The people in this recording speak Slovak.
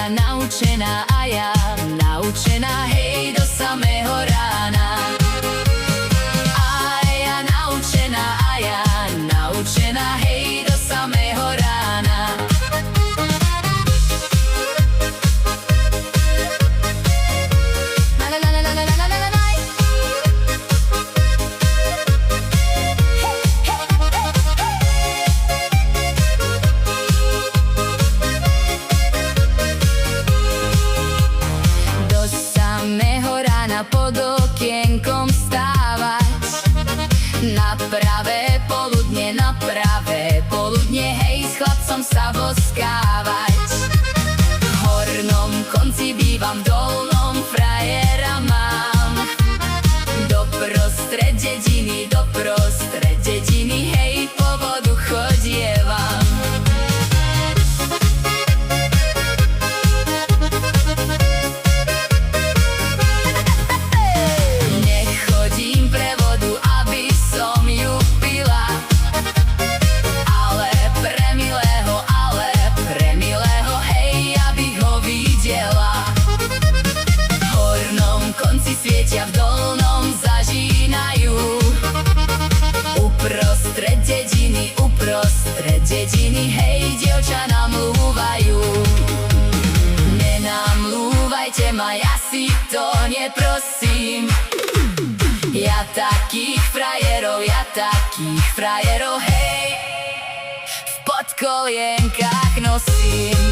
ja naučená, hej, do samého rána. A ja naučená, hej, do samého rána. Pod okienkom stávať na pravé poludne, hej, s chlapcom sa boskávať. V hornom konci bývam, v dolnom frajera mám. Doprostred dediny, hej, po vodu chodievam. Svietia v dolnom zažínajú. Uprostred dediny, hej, dievča namlúvajú. Nenamlúvajte ma, ja si to neprosím. Ja takých frajerov, hej, v podkolienkách nosím.